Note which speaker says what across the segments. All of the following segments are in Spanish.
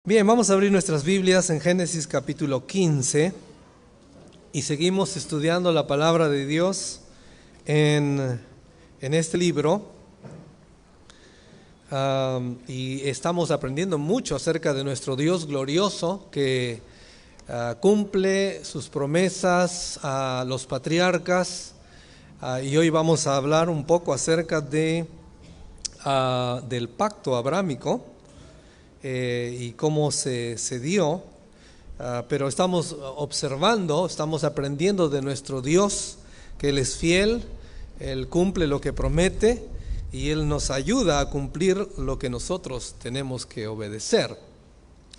Speaker 1: Bien, vamos a abrir nuestras Biblias en Génesis capítulo 15 y seguimos estudiando la palabra de Dios en este libro. Y estamos aprendiendo mucho acerca de nuestro Dios glorioso que cumple sus promesas a los patriarcas. Y hoy vamos a hablar un poco acerca del pacto abrámico. Y cómo se dio, pero estamos observando, estamos aprendiendo de nuestro Dios, que Él es fiel, Él cumple lo que promete y Él nos ayuda a cumplir lo que nosotros tenemos que obedecer.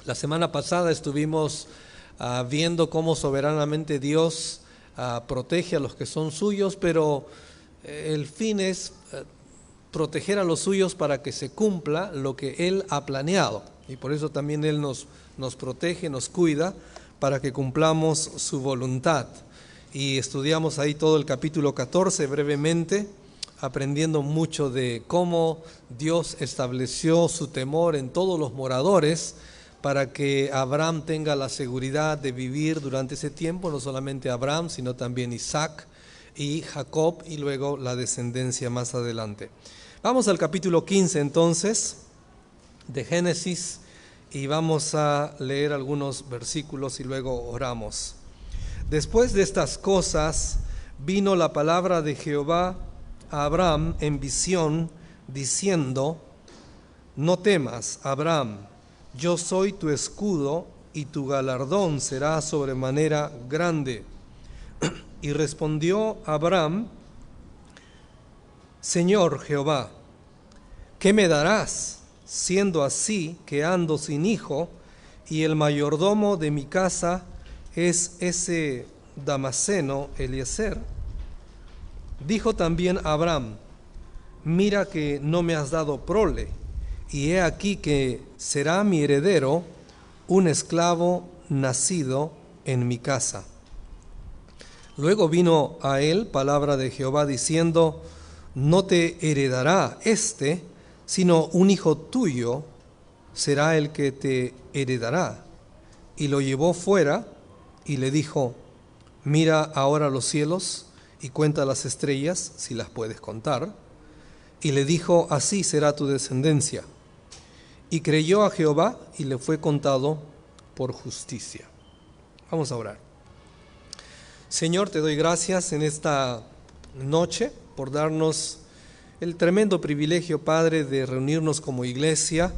Speaker 1: La semana pasada estuvimos viendo cómo soberanamente Dios protege a los que son suyos, pero el fin es proteger a los suyos para que se cumpla lo que Él ha planeado. Y por eso también Él nos protege, nos cuida, para que cumplamos su voluntad. Y estudiamos ahí todo el capítulo 14 brevemente, aprendiendo mucho de cómo Dios estableció su temor en todos los moradores, para que Abraham tenga la seguridad de vivir durante ese tiempo, no solamente Abraham, sino también Isaac y Jacob, y luego la descendencia más adelante. Vamos al capítulo 15 entonces de Génesis y vamos a leer algunos versículos y luego oramos. Después de estas cosas vino la palabra de Jehová a Abraham en visión, diciendo: No temas, Abraham, yo soy tu escudo y tu galardón será sobremanera grande. Y respondió Abraham: Señor Jehová, ¿qué me darás, siendo así que ando sin hijo, y el mayordomo de mi casa es ese Damaseno Eliezer? Dijo también Abraham: Mira que no me has dado prole, y he aquí que será mi heredero un esclavo nacido en mi casa. Luego vino a él palabra de Jehová diciendo: No te heredará sino un hijo tuyo será el que te heredará. Y lo llevó fuera y le dijo: Mira ahora los cielos y cuenta las estrellas, si las puedes contar. Y le dijo: Así será tu descendencia. Y creyó a Jehová y le fue contado por justicia. Vamos a orar. Señor, te doy gracias en esta noche por darnos el tremendo privilegio, Padre, de reunirnos como iglesia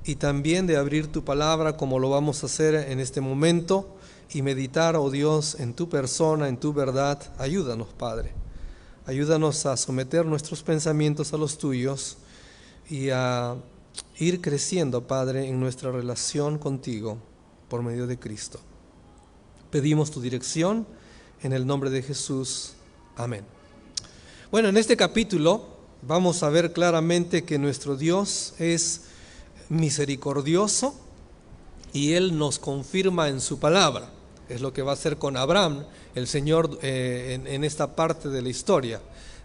Speaker 1: y también de abrir tu palabra como lo vamos a hacer en este momento y meditar, oh Dios, en tu persona, en tu verdad. Ayúdanos, Padre. Ayúdanos a someter nuestros pensamientos a los tuyos y a ir creciendo, Padre, en nuestra relación contigo por medio de Cristo. Pedimos tu dirección en el nombre de Jesús. Amén. Bueno, en este capítulo vamos a ver claramente que nuestro Dios es misericordioso y Él nos confirma en su palabra. Es lo que va a hacer con Abraham el Señor en esta parte de la historia.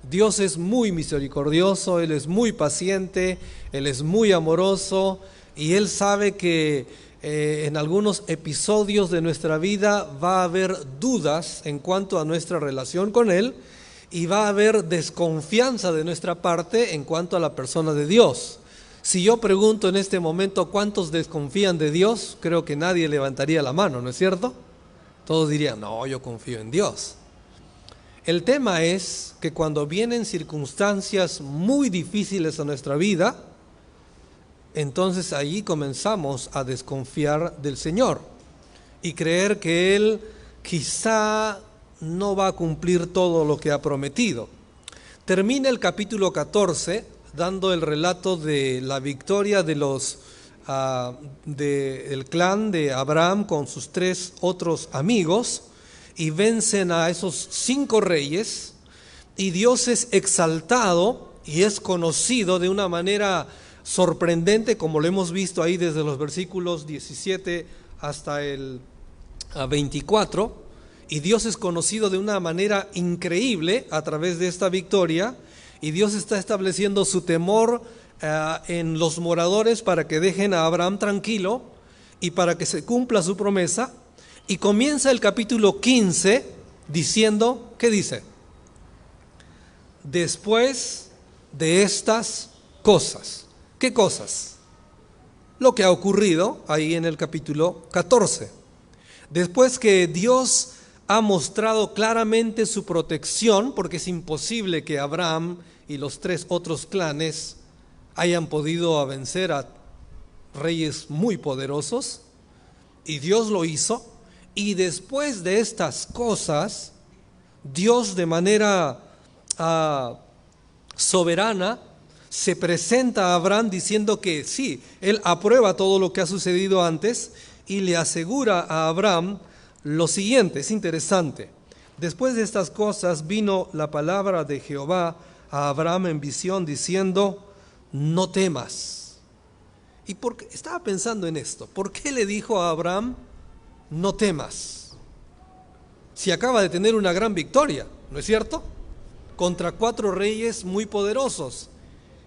Speaker 1: Dios es muy misericordioso, Él es muy paciente, Él es muy amoroso y Él sabe que en algunos episodios de nuestra vida va a haber dudas en cuanto a nuestra relación con Él. Y va a haber desconfianza de nuestra parte en cuanto a la persona de Dios. Si yo pregunto en este momento cuántos desconfían de Dios, creo que nadie levantaría la mano, ¿no es cierto? Todos dirían: no, yo confío en Dios. El tema es que cuando vienen circunstancias muy difíciles a nuestra vida, entonces allí comenzamos a desconfiar del Señor y creer que Él quizá no va a cumplir todo lo que ha prometido. Termina el capítulo 14 dando el relato de la victoria de del clan de Abraham con sus 3 otros amigos y vencen a esos 5 reyes y Dios es exaltado y es conocido de una manera sorprendente, como lo hemos visto ahí desde los versículos 17 hasta el 24. Y Dios es conocido de una manera increíble a través de esta victoria. Y Dios está estableciendo su temor en los moradores para que dejen a Abraham tranquilo y para que se cumpla su promesa. Y comienza el capítulo 15 diciendo, ¿qué dice? Después de estas cosas. ¿Qué cosas? Lo que ha ocurrido ahí en el capítulo 14. Después que Dios ha mostrado claramente su protección, porque es imposible que Abraham y los 3 otros clanes hayan podido vencer a reyes muy poderosos, y Dios lo hizo. Y después de estas cosas, Dios de manera soberana se presenta a Abraham diciendo que sí, él aprueba todo lo que ha sucedido antes y le asegura a Abraham lo siguiente. Es interesante. Después de estas cosas vino la palabra de Jehová a Abraham en visión diciendo, no temas. Y estaba pensando en esto. ¿Por qué le dijo a Abraham, no temas? Si acaba de tener una gran victoria, ¿no es cierto? Contra 4 reyes muy poderosos.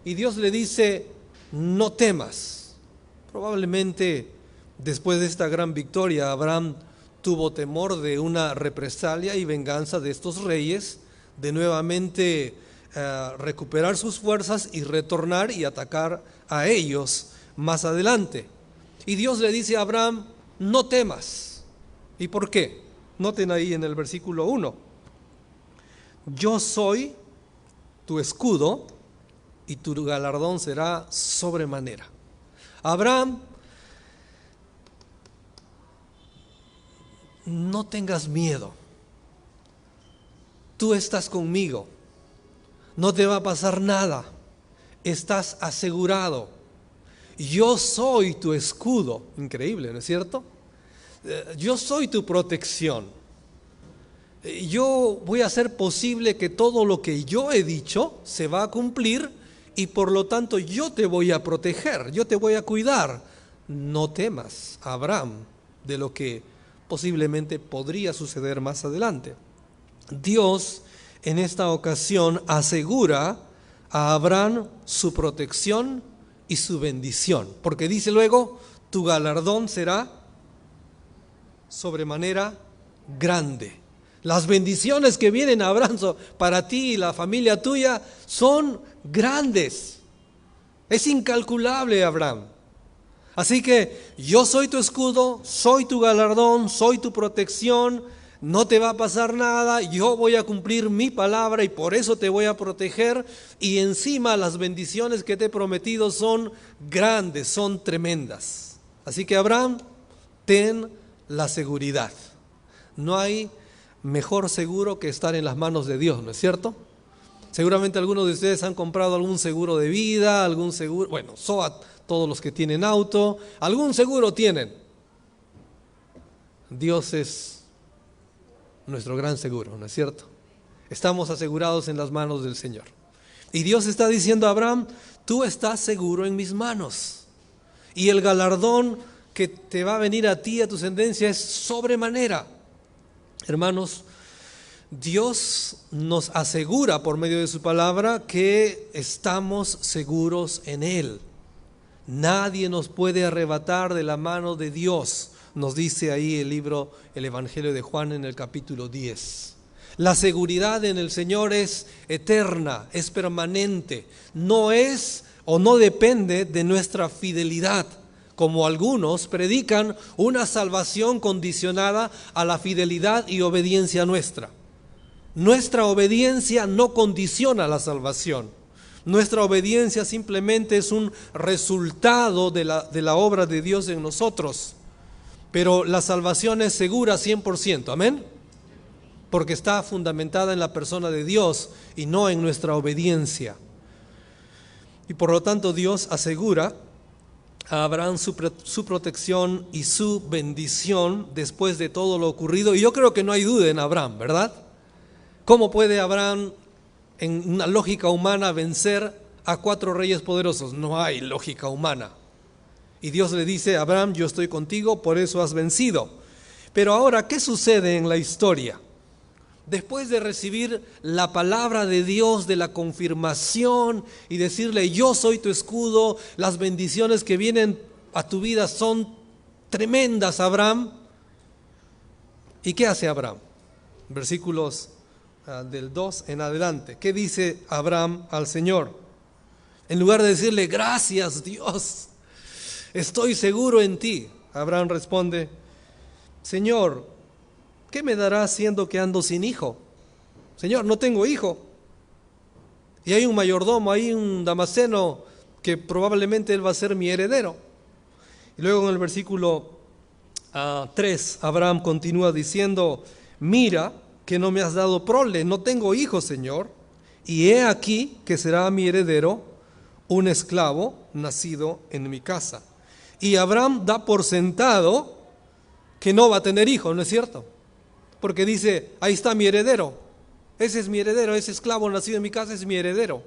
Speaker 1: Y Dios le dice, no temas. Probablemente después de esta gran victoria, Abraham tuvo temor de una represalia y venganza de estos reyes, de nuevamente recuperar sus fuerzas y retornar y atacar a ellos más adelante. Y Dios le dice a Abraham, no temas. ¿Y por qué? Noten ahí en el versículo 1. Yo soy tu escudo y tu galardón será sobremanera. Abraham, no tengas miedo. Tú estás conmigo. No te va a pasar nada. Estás asegurado. Yo soy tu escudo. Increíble, ¿no es cierto? Yo soy tu protección. Yo voy a hacer posible que todo lo que yo he dicho se va a cumplir y por lo tanto yo te voy a proteger, yo te voy a cuidar. No temas, Abraham, de lo que posiblemente podría suceder más adelante. Dios en esta ocasión asegura a Abraham su protección y su bendición, porque dice luego, tu galardón será sobremanera grande. Las bendiciones que vienen a Abraham para ti y la familia tuya son grandes. Es incalculable, Abraham. Así que yo soy tu escudo, soy tu galardón, soy tu protección, no te va a pasar nada, yo voy a cumplir mi palabra y por eso te voy a proteger. Y encima las bendiciones que te he prometido son grandes, son tremendas. Así que Abraham, ten la seguridad. No hay mejor seguro que estar en las manos de Dios, ¿no es cierto? Seguramente algunos de ustedes han comprado algún seguro de vida, algún seguro, bueno, SOAT, todos los que tienen auto, algún seguro tienen. Dios es nuestro gran seguro, ¿no es cierto? Estamos asegurados en las manos del Señor. Y Dios está diciendo a Abraham, tú estás seguro en mis manos. Y el galardón que te va a venir a ti, a tu descendencia, es sobremanera. Hermanos, Dios nos asegura por medio de su palabra que estamos seguros en Él. Nadie nos puede arrebatar de la mano de Dios, nos dice ahí el Evangelio de Juan en el capítulo 10. La seguridad en el Señor es eterna, es permanente, no es o no depende de nuestra fidelidad, como algunos predican una salvación condicionada a la fidelidad y obediencia nuestra. Nuestra obediencia no condiciona la salvación. Nuestra obediencia simplemente es un resultado de la obra de Dios en nosotros. Pero la salvación es segura 100%, ¿amén? Porque está fundamentada en la persona de Dios y no en nuestra obediencia. Y por lo tanto Dios asegura a Abraham su protección y su bendición después de todo lo ocurrido. Y yo creo que no hay duda en Abraham, ¿verdad? ¿Cómo puede Abraham, en una lógica humana, vencer a 4 reyes poderosos? No hay lógica humana. Y Dios le dice, Abraham, yo estoy contigo, por eso has vencido. Pero ahora, ¿qué sucede en la historia? Después de recibir la palabra de Dios, de la confirmación y decirle, yo soy tu escudo, las bendiciones que vienen a tu vida son tremendas a Abraham. ¿Y qué hace Abraham? Versículos del 2 en adelante. ¿Qué dice Abraham al Señor? En lugar de decirle, gracias Dios, estoy seguro en ti, Abraham responde, Señor, ¿qué me darás siendo que ando sin hijo? Señor, no tengo hijo. Y hay un mayordomo, hay un damaseno que probablemente él va a ser mi heredero. Y luego en el versículo 3, Abraham continúa diciendo, mira que no me has dado prole, no tengo hijo, Señor, y he aquí que será mi heredero un esclavo nacido en mi casa. Y Abraham da por sentado que no va a tener hijo, ¿no es cierto? Porque dice, ahí está mi heredero, ese es mi heredero, ese esclavo nacido en mi casa es mi heredero.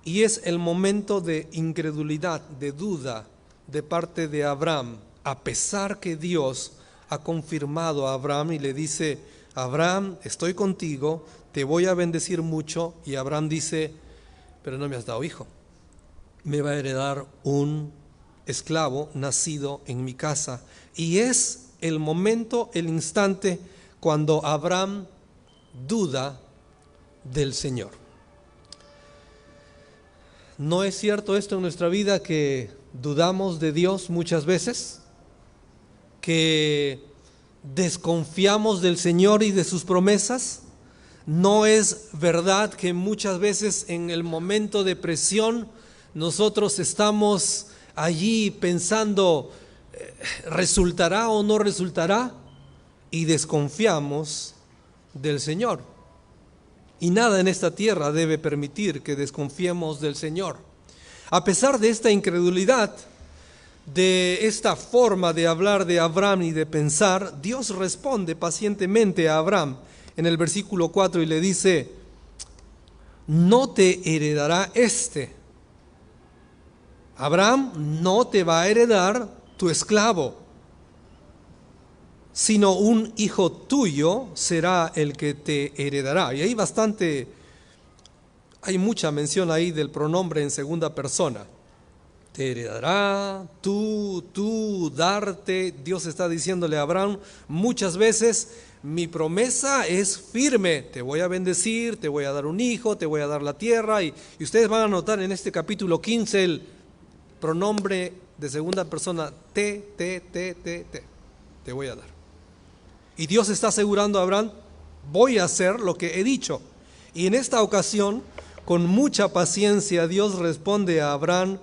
Speaker 1: Y es el momento de incredulidad, de duda de parte de Abraham, a pesar que Dios ha confirmado a Abraham y le dice, Abraham, estoy contigo, te voy a bendecir mucho. Y Abraham dice, pero no me has dado hijo, me va a heredar un esclavo nacido en mi casa. Y es el momento, el instante cuando Abraham duda del Señor. ¿No es cierto esto en nuestra vida que dudamos de Dios muchas veces? ¿Que desconfiamos del Señor y de sus promesas? ¿No es verdad que muchas veces en el momento de presión nosotros estamos allí pensando, ¿resultará o no resultará? Y desconfiamos del Señor. Y nada en esta tierra debe permitir que desconfiemos del Señor. A pesar de esta incredulidad, de esta forma de hablar de Abraham y de pensar, Dios responde pacientemente a Abraham en el versículo 4 y le dice, no te heredará Abraham, no te va a heredar tu esclavo, sino un hijo tuyo será el que te heredará. Y hay mucha mención ahí del pronombre en segunda persona. Te heredará, tú, darte. Dios está diciéndole a Abraham muchas veces, mi promesa es firme, te voy a bendecir, te voy a dar un hijo, te voy a dar la tierra. Y ustedes van a notar en este capítulo 15 el pronombre de segunda persona, te voy a dar. Y Dios está asegurando a Abraham, voy a hacer lo que he dicho. Y en esta ocasión, con mucha paciencia, Dios responde a Abraham,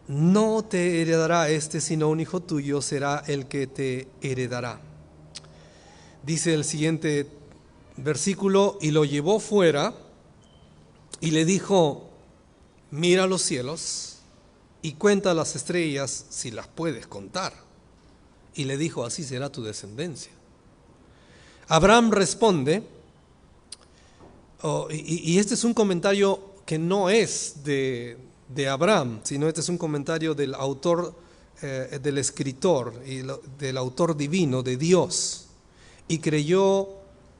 Speaker 1: no te heredará sino un hijo tuyo será el que te heredará. Dice el siguiente versículo, y lo llevó fuera y le dijo, mira los cielos y cuenta las estrellas si las puedes contar. Y le dijo, así será tu descendencia. Abraham responde, y este es un comentario que no es de Abraham, sino este es un comentario del autor, del escritor y del autor divino, de Dios. Y creyó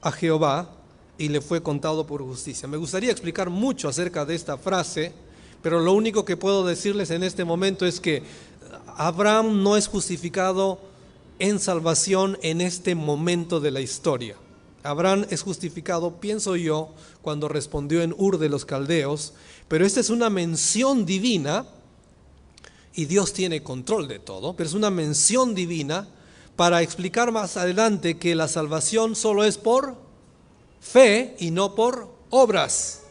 Speaker 1: a Jehová y le fue contado por justicia. Me gustaría explicar mucho acerca de esta frase, pero lo único que puedo decirles en este momento es que Abraham no es justificado en salvación en este momento de la historia. Abraham es justificado, pienso yo, cuando respondió en Ur de los Caldeos, pero esta es una mención divina, y Dios tiene control de todo, pero es una mención divina para explicar más adelante que la salvación solo es por fe y no por obras.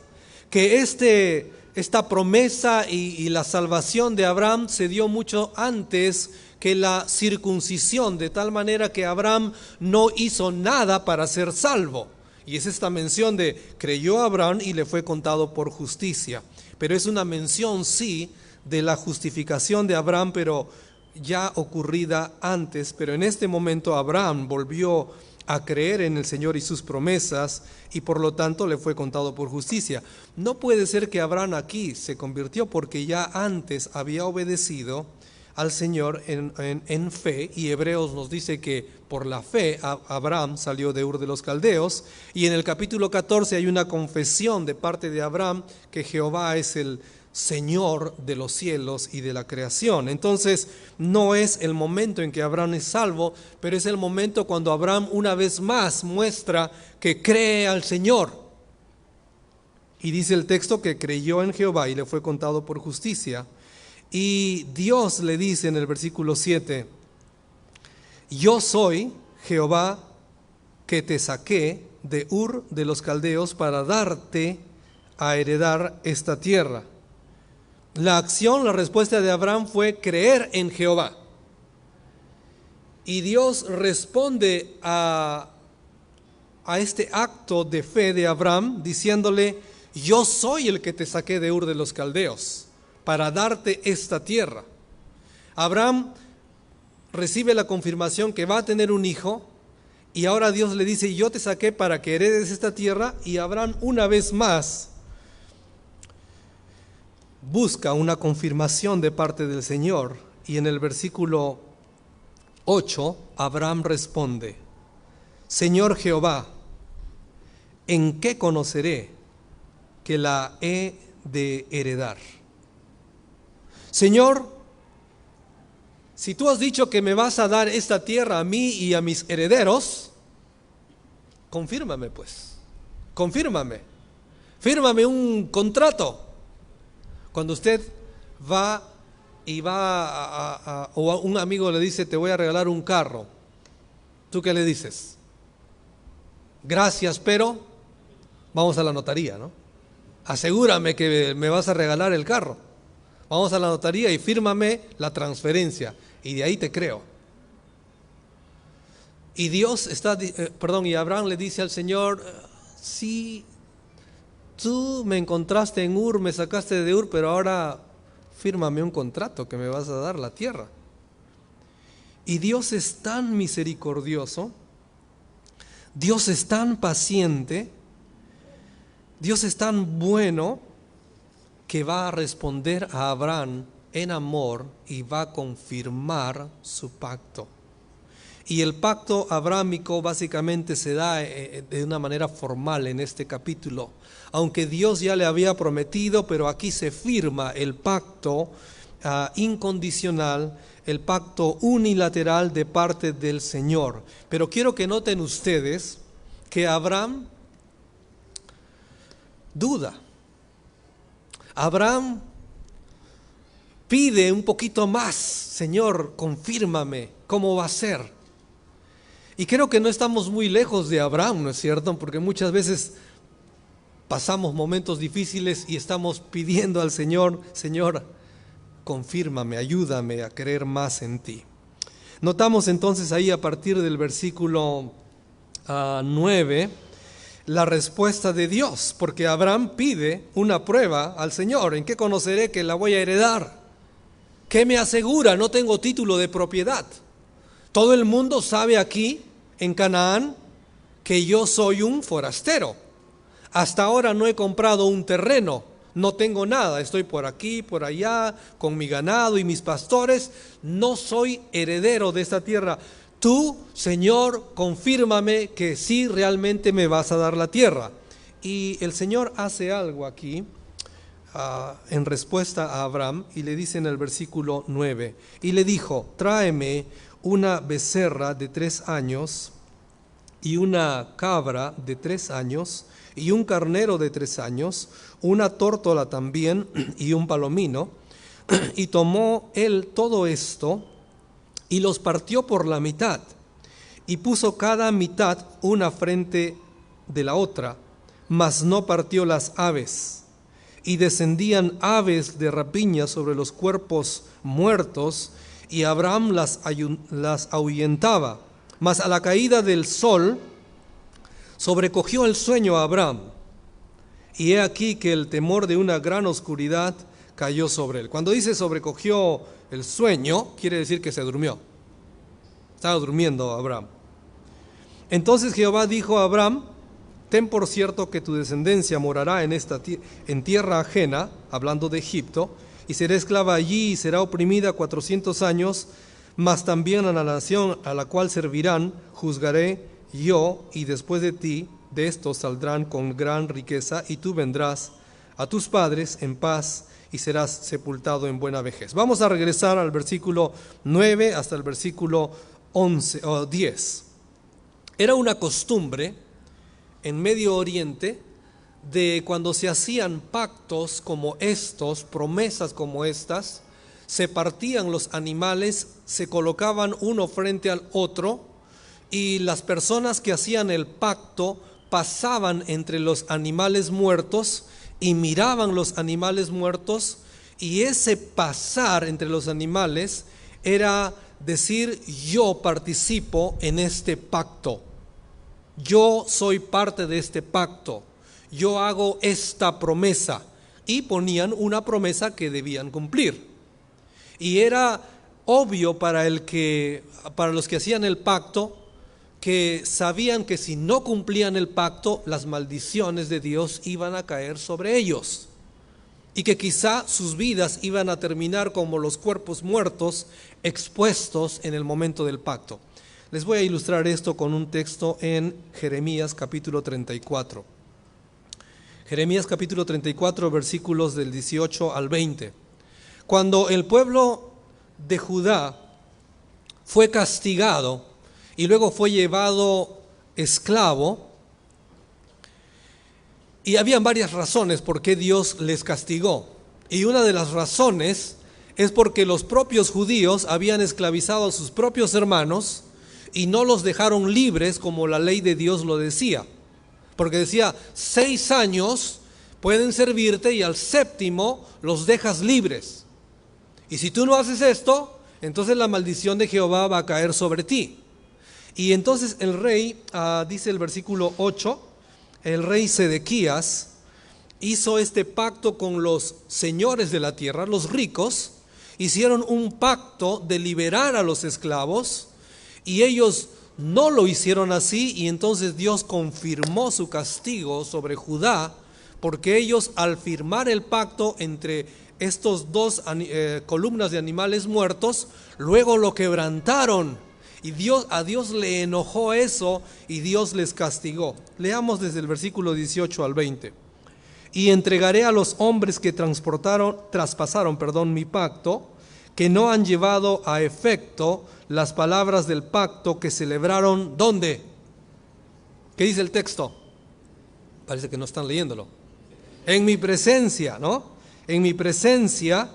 Speaker 1: Que esta promesa y la salvación de Abraham se dio mucho antes que la circuncisión, de tal manera que Abraham no hizo nada para ser salvo. Y es esta mención de creyó Abraham y le fue contado por justicia. Pero es una mención, sí, de la justificación de Abraham, pero ya ocurrida antes. Pero en este momento Abraham volvió a creer en el Señor y sus promesas, y por lo tanto le fue contado por justicia. No puede ser que Abraham aquí se convirtió porque ya antes había obedecido al Señor en fe, y Hebreos nos dice que por la fe Abraham salió de Ur de los Caldeos, y en el capítulo 14 hay una confesión de parte de Abraham que Jehová es el Señor de los cielos y de la creación. Entonces no es el momento en que Abraham es salvo, pero es el momento cuando Abraham una vez más muestra que cree al Señor. Y dice el texto que creyó en Jehová y le fue contado por justicia. Y Dios le dice en el versículo 7, yo soy Jehová que te saqué de Ur de los Caldeos para darte a heredar esta tierra. La acción, la respuesta de Abraham fue creer en Jehová. Y Dios responde a este acto de fe de Abraham diciéndole, yo soy el que te saqué de Ur de los Caldeos para darte esta tierra. Abraham recibe la confirmación que va a tener un hijo y ahora Dios le dice, yo te saqué para que heredes esta tierra, y Abraham una vez más busca una confirmación de parte del Señor, y en el versículo 8 Abraham responde, Señor Jehová, ¿en qué conoceré que la he de heredar? Señor, si tú has dicho que me vas a dar esta tierra a mí y a mis herederos, confírmame pues, confírmame, fírmame un contrato. Cuando usted va o un amigo le dice, te voy a regalar un carro, ¿tú qué le dices? Gracias, pero vamos a la notaría, ¿no? Asegúrame que me vas a regalar el carro. Vamos a la notaría y fírmame la transferencia, y de ahí te creo. Y y Abraham le dice al Señor, sí, tú me encontraste en Ur, me sacaste de Ur, pero ahora fírmame un contrato que me vas a dar la tierra. Y Dios es tan misericordioso, Dios es tan paciente, Dios es tan bueno, que va a responder a Abraham en amor y va a confirmar su pacto. Y el pacto abrámico básicamente se da de una manera formal en este capítulo, aunque Dios ya le había prometido, pero aquí se firma el pacto incondicional, el pacto unilateral de parte del Señor. Pero quiero que noten ustedes que Abraham duda. Abraham pide un poquito más, Señor, confírmame cómo va a ser. Y creo que no estamos muy lejos de Abraham, ¿no es cierto? Porque muchas veces pasamos momentos difíciles y estamos pidiendo al Señor, Señor, confírmame, ayúdame a creer más en ti. Notamos entonces ahí a partir del versículo 9, la respuesta de Dios, porque Abraham pide una prueba al Señor. ¿En qué conoceré que la voy a heredar? ¿Qué me asegura? No tengo título de propiedad. Todo el mundo sabe aquí en Canaán que yo soy un forastero. Hasta ahora no he comprado un terreno, no tengo nada, estoy por aquí, por allá, con mi ganado y mis pastores. No soy heredero de esta tierra. Tú, Señor, confírmame que sí realmente me vas a dar la tierra. Y el Señor hace algo aquí en respuesta a Abraham, y le dice en el versículo 9, y le dijo, tráeme una becerra de 3 años, y una cabra de 3 años, y un carnero de 3 años, una tórtola también, y un palomino. Y tomó él todo esto, y los partió por la mitad, y puso cada mitad una frente de la otra, mas no partió las aves. Y descendían aves de rapiña sobre los cuerpos muertos, y Abraham las ahuyentaba. Mas a la caída del sol sobrecogió el sueño a Abraham, y he aquí que el temor de una gran oscuridad cayó sobre él. Cuando dice sobrecogió el sueño, quiere decir que se durmió. Estaba durmiendo Abraham. Entonces Jehová dijo a Abraham, ten por cierto que tu descendencia morará en tierra ajena, hablando de Egipto, y será esclava allí y será oprimida 400 años, mas también a la nación a la cual servirán juzgaré yo, y después de ti, de estos saldrán con gran riqueza, y tú vendrás a tus padres en paz y serás sepultado en buena vejez. Vamos a regresar al versículo 9 hasta el versículo 11 o 10. Era una costumbre en Medio Oriente de cuando se hacían pactos como estos, promesas como estas, se partían los animales, se colocaban uno frente al otro y las personas que hacían el pacto pasaban entre los animales muertos y miraban los animales muertos, y ese pasar entre los animales era decir: yo participo en este pacto, yo soy parte de este pacto, yo hago esta promesa, y ponían una promesa que debían cumplir. Y era obvio para los que hacían el pacto, que sabían que si no cumplían el pacto, las maldiciones de Dios iban a caer sobre ellos, y que quizá sus vidas iban a terminar como los cuerpos muertos expuestos en el momento del pacto. Les voy a ilustrar esto con un texto en Jeremías capítulo 34. Jeremías capítulo 34, versículos del 18 al 20. Cuando el pueblo de Judá fue castigado y luego fue llevado esclavo, y habían varias razones por qué Dios les castigó, y una de las razones es porque los propios judíos habían esclavizado a sus propios hermanos y no los dejaron libres como la ley de Dios lo decía, porque decía 6 años pueden servirte y al 7º los dejas libres, y si tú no haces esto, entonces la maldición de Jehová va a caer sobre ti. Y entonces el rey, dice el versículo 8, el rey Sedequías hizo este pacto con los señores de la tierra, los ricos, hicieron un pacto de liberar a los esclavos, y ellos no lo hicieron así, y entonces Dios confirmó su castigo sobre Judá, porque ellos, al firmar el pacto entre estos dos columnas de animales muertos, luego lo quebrantaron. Y a Dios le enojó eso y Dios les castigó. Leamos desde el versículo 18 al 20. Y entregaré a los hombres que traspasaron mi pacto, que no han llevado a efecto las palabras del pacto que celebraron. ¿Dónde? ¿Qué dice el texto? Parece que no están leyéndolo. En mi presencia, ¿no? En mi presencia,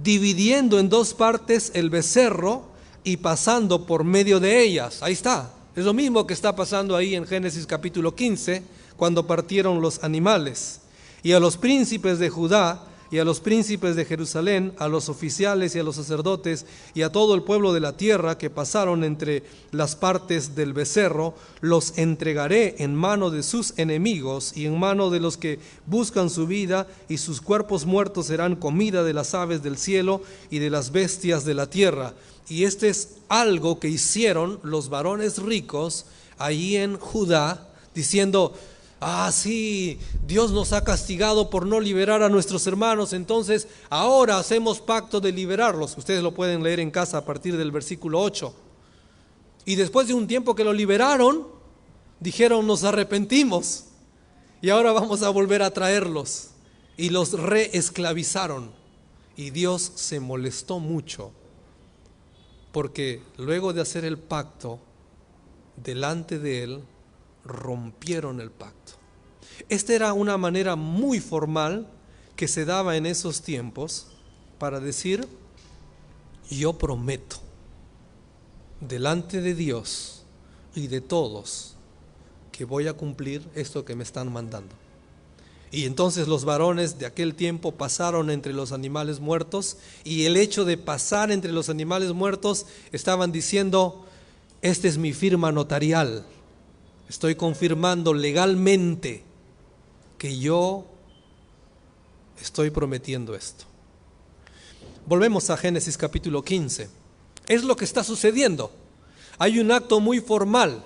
Speaker 1: dividiendo en 2 partes el becerro y pasando por medio de ellas. Ahí está, es lo mismo que está pasando ahí en Génesis capítulo 15, cuando partieron los animales. Y a los príncipes de Judá y a los príncipes de Jerusalén, a los oficiales y a los sacerdotes y a todo el pueblo de la tierra que pasaron entre las partes del becerro, los entregaré en mano de sus enemigos y en mano de los que buscan su vida, y sus cuerpos muertos serán comida de las aves del cielo y de las bestias de la tierra. Y este es algo que hicieron los varones ricos allí en Judá, diciendo: sí, Dios nos ha castigado por no liberar a nuestros hermanos, entonces ahora hacemos pacto de liberarlos. Ustedes lo pueden leer en casa a partir del versículo 8. Y después de un tiempo que lo liberaron, dijeron: nos arrepentimos y ahora vamos a volver a traerlos. Y los reesclavizaron. Y Dios se molestó mucho, porque luego de hacer el pacto delante de él, rompieron el pacto. Esta era una manera muy formal que se daba en esos tiempos para decir: yo prometo delante de Dios y de todos que voy a cumplir esto que me están mandando. Y entonces los varones de aquel tiempo pasaron entre los animales muertos, y el hecho de pasar entre los animales muertos estaban diciendo: esta es mi firma notarial, estoy confirmando legalmente que yo estoy prometiendo esto. Volvemos a Génesis capítulo 15. Es lo que está sucediendo. Hay un acto muy formal.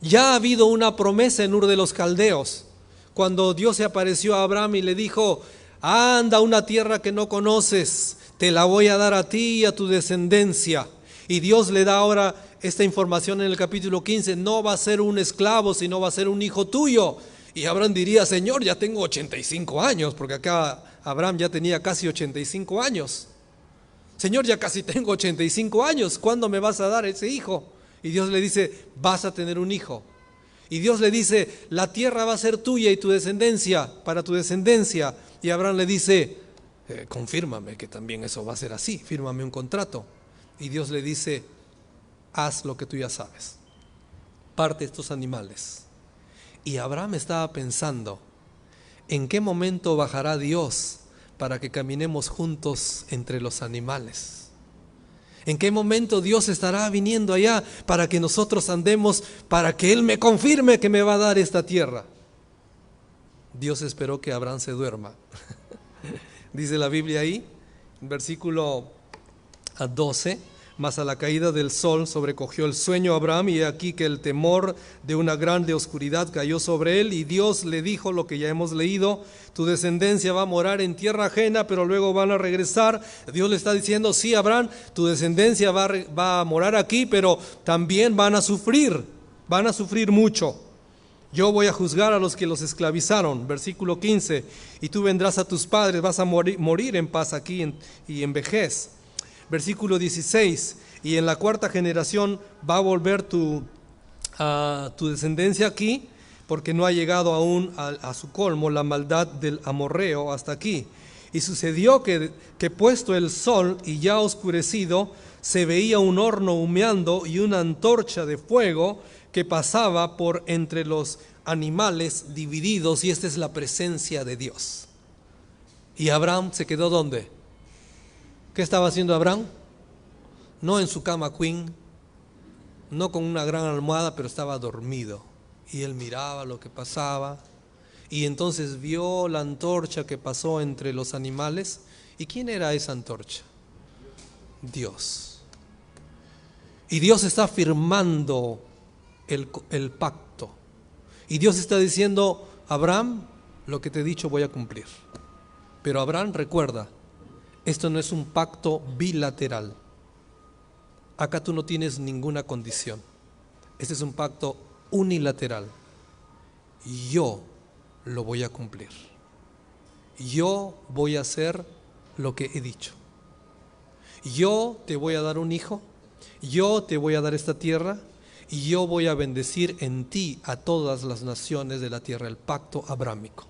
Speaker 1: Ya ha habido una promesa en Ur de los Caldeos, cuando Dios se apareció a Abraham y le dijo: anda a una tierra que no conoces, te la voy a dar a ti y a tu descendencia. Y Dios le da ahora esta información en el capítulo 15: no va a ser un esclavo, sino va a ser un hijo tuyo. Y Abraham diría: Señor, ya tengo 85 años, porque acá Abraham ya tenía casi 85 años. Señor, ya casi tengo 85 años, ¿cuándo me vas a dar ese hijo? Y Dios le dice: vas a tener un hijo. Y Dios le dice: la tierra va a ser tuya y tu descendencia, para tu descendencia. Y Abraham le dice: confírmame que también eso va a ser así, fírmame un contrato. Y Dios le dice: haz lo que tú ya sabes, parte estos animales. Y Abraham estaba pensando: ¿en qué momento bajará Dios para que caminemos juntos entre los animales? ¿En qué momento Dios estará viniendo allá para que nosotros andemos, para que Él me confirme que me va a dar esta tierra? Dios esperó que Abraham se duerma. Dice la Biblia ahí, en versículo 12: mas a la caída del sol sobrecogió el sueño a Abraham, y he aquí que el temor de una grande oscuridad cayó sobre él, y Dios le dijo lo que ya hemos leído: tu descendencia va a morar en tierra ajena, pero luego van a regresar. Dios le está diciendo: sí, Abraham, tu descendencia va a morar aquí, pero también van a sufrir mucho. Yo voy a juzgar a los que los esclavizaron. Versículo 15: y tú vendrás a tus padres, vas a morir en paz aquí y en vejez. Versículo 16: y en la cuarta generación va a volver tu descendencia aquí, porque no ha llegado aún a su colmo la maldad del amorreo hasta aquí. Y sucedió que puesto el sol y ya oscurecido, se veía un horno humeando y una antorcha de fuego que pasaba por entre los animales divididos, y esta es la presencia de Dios. Y Abraham se quedó ¿dónde? ¿Qué estaba haciendo Abraham? No en su cama queen, no con una gran almohada, pero estaba dormido. Y él miraba lo que pasaba, y entonces vio la antorcha que pasó entre los animales. ¿Y quién era esa antorcha? Dios. Y Dios está firmando el pacto. Y Dios está diciendo: Abraham, lo que te he dicho voy a cumplir. Pero Abraham, recuerda, esto no es un pacto bilateral. Acá tú no tienes ninguna condición. Este es un pacto unilateral. Yo lo voy a cumplir. Yo voy a hacer lo que he dicho. Yo te voy a dar un hijo. Yo te voy a dar esta tierra. Y yo voy a bendecir en ti a todas las naciones de la tierra. El pacto abrámico.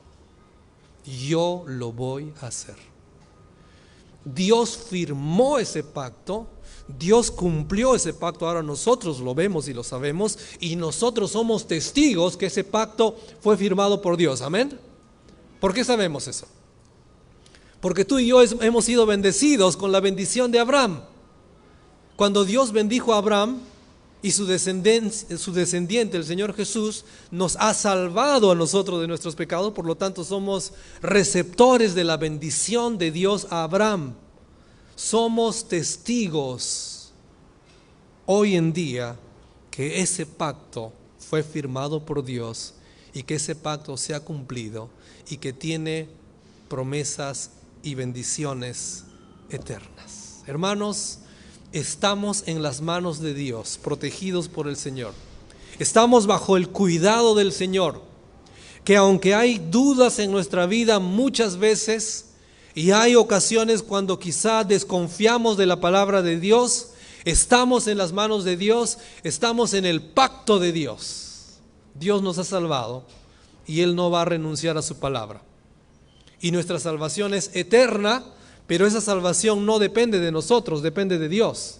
Speaker 1: Yo lo voy a hacer. Dios firmó ese pacto, Dios cumplió ese pacto. Ahora nosotros lo vemos y lo sabemos, y nosotros somos testigos que ese pacto fue firmado por Dios. Amén. ¿Por qué sabemos eso? Porque tú y yo hemos sido bendecidos con la bendición de Abraham. Cuando Dios bendijo a Abraham y su descendiente, el Señor Jesús, nos ha salvado a nosotros de nuestros pecados. Por lo tanto, somos receptores de la bendición de Dios a Abraham. Somos testigos hoy en día que ese pacto fue firmado por Dios, y que ese pacto se ha cumplido, y que tiene promesas y bendiciones eternas. Hermanos, estamos en las manos de Dios, protegidos por el Señor. Estamos bajo el cuidado del Señor, que aunque hay dudas en nuestra vida muchas veces, y hay ocasiones cuando quizá desconfiamos de la palabra de Dios, estamos en las manos de Dios, estamos en el pacto de Dios. Dios nos ha salvado y Él no va a renunciar a su palabra. Y nuestra salvación es eterna, pero esa salvación no depende de nosotros, depende de Dios.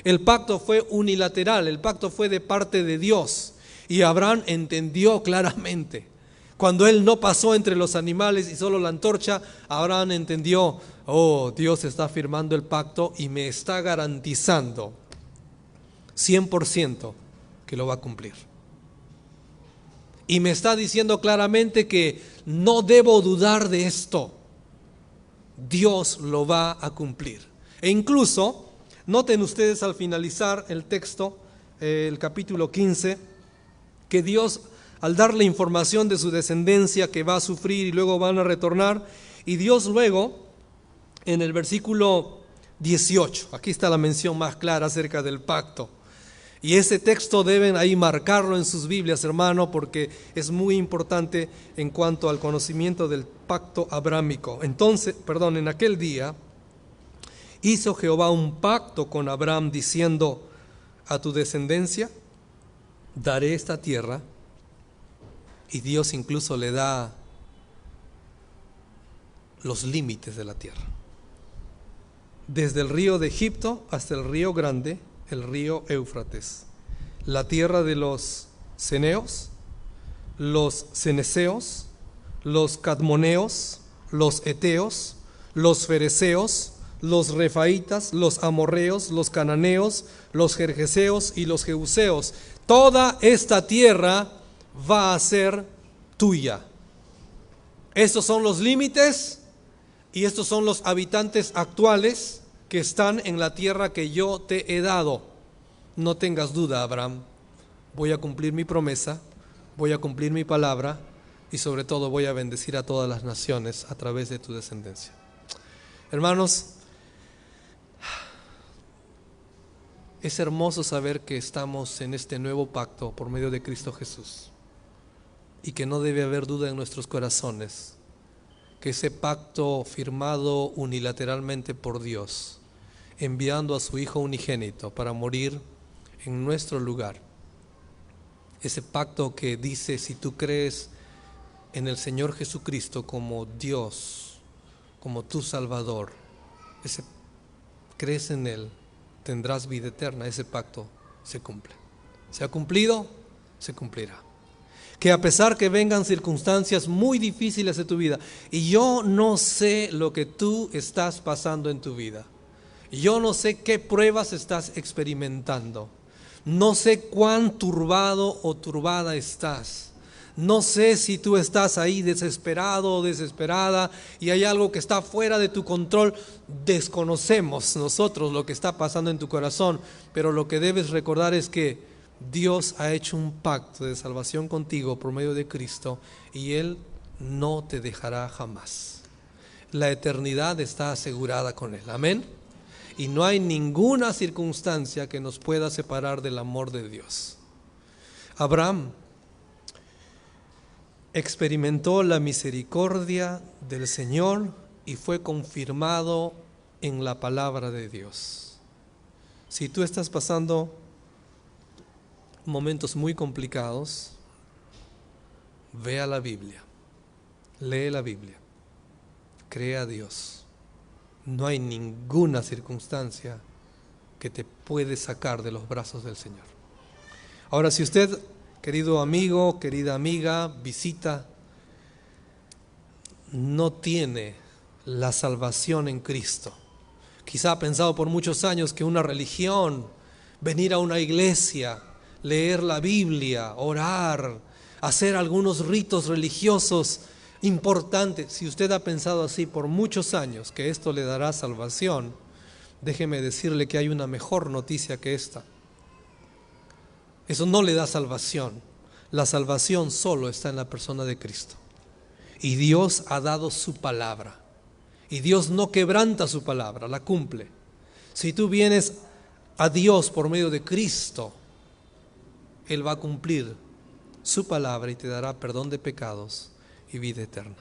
Speaker 1: El pacto fue unilateral, el pacto fue de parte de Dios. Y Abraham entendió claramente. Cuando él no pasó entre los animales y solo la antorcha, Abraham entendió: oh, Dios está firmando el pacto y me está garantizando 100% que lo va a cumplir. Y me está diciendo claramente que no debo dudar de esto. Dios lo va a cumplir. E incluso, noten ustedes al finalizar el texto, el capítulo 15, que Dios, al darle información de su descendencia que va a sufrir y luego van a retornar, y Dios luego, en el versículo 18, aquí está la mención más clara acerca del pacto. Y ese texto deben ahí marcarlo en sus Biblias, hermano, porque es muy importante en cuanto al conocimiento del pacto abrámico. Entonces, en aquel día hizo Jehová un pacto con Abraham diciendo: a tu descendencia daré esta tierra. Y Dios incluso le da los límites de la tierra. Desde el río de Egipto hasta el río grande, el río Éufrates. La tierra de los ceneos, los ceneseos, los cadmoneos, los eteos, los fereceos, los refaitas, los amorreos, los cananeos, los gergeseos y los jebuseos. Toda esta tierra va a ser tuya. Estos son los límites y estos son los habitantes actuales que están en la tierra que yo te he dado. No tengas duda, Abraham, voy a cumplir mi promesa, voy a cumplir mi palabra y sobre todo voy a bendecir a todas las naciones a través de tu descendencia. Hermanos, es hermoso saber que estamos en este nuevo pacto por medio de Cristo Jesús y que no debe haber duda en nuestros corazones que ese pacto firmado unilateralmente por Dios, enviando a su Hijo unigénito para morir en nuestro lugar, ese pacto que dice: si tú crees en el Señor Jesucristo como Dios, como tu Salvador, crees en Él, tendrás vida eterna. Ese pacto se cumple. ¿Se ha cumplido? Se cumplirá. Que a pesar que vengan circunstancias muy difíciles de tu vida, y yo no sé lo que tú estás pasando en tu vida, yo no sé qué pruebas estás experimentando, no sé cuán turbado o turbada estás, no sé si tú estás ahí desesperado o desesperada y hay algo que está fuera de tu control. Desconocemos nosotros lo que está pasando en tu corazón, pero lo que debes recordar es que Dios ha hecho un pacto de salvación contigo por medio de Cristo y Él no te dejará jamás. La eternidad está asegurada con Él. Amén. Y no hay ninguna circunstancia que nos pueda separar del amor de Dios. Abraham experimentó la misericordia del Señor y fue confirmado en la palabra de Dios. Si tú estás pasando momentos muy complicados, ve a la Biblia, lee la Biblia, cree a Dios. No hay ninguna circunstancia que te puede sacar de los brazos del Señor. Ahora, si usted, querido amigo, querida amiga, visita, no tiene la salvación en Cristo, quizá ha pensado por muchos años que una religión, venir a una iglesia, leer la Biblia, orar, hacer algunos ritos religiosos importantes. Si usted ha pensado así por muchos años que esto le dará salvación, déjeme decirle que hay una mejor noticia que esta. Eso no le da salvación. La salvación solo está en la persona de Cristo. Y Dios ha dado su palabra. Y Dios no quebranta su palabra, la cumple. Si tú vienes a Dios por medio de Cristo, Él va a cumplir su palabra y te dará perdón de pecados y vida eterna.